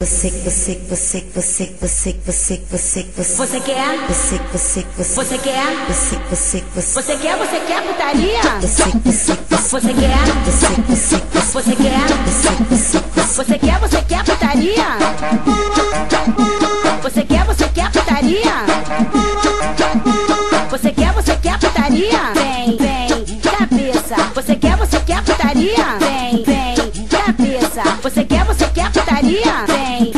Você quer? Você quer? Você quer putaria? Você quer? Você quer putaria? Você quer putaria? Você quer putaria? Vem, cabeça. Você quer putaria? Vem, cabeça. Você quer putaria? Vem,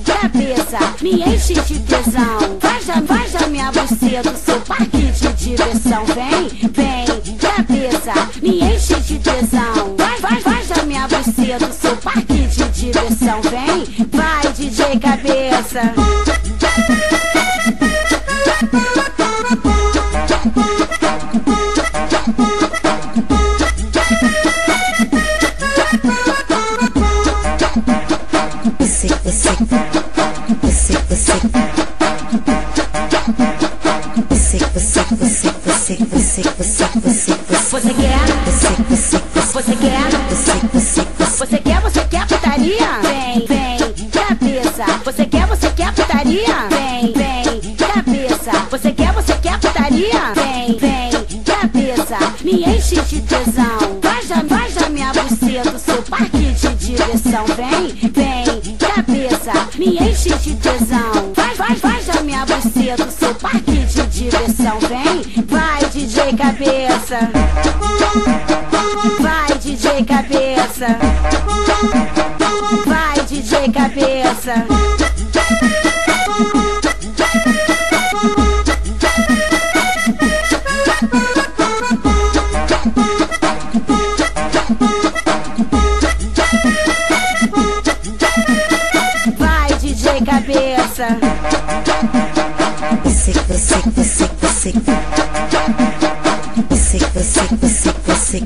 cabeça. Me enche de tesão. Vai já minha buceta do seu parque de diversão. Vem, cabeça. Me enche de tesão. Vai já minha buceta do seu parque de diversão. Vem, vai DJ Cabeça. Você quer putaria? Vem, cabeça. Você quer putaria? Vem, cabeça. Você quer putaria? Vem, cabeça. Me enche de tesão. Vai já minha buceta do seu parque de diversão. Vem, cabeça. Me enche de tesão. Vai já minha buceta do seu parque de diversão. Vem, vai DJ Cabeça. Vai DJ Cabeça. Vai DJ Cabeça. Vai DJ Cabeça. Você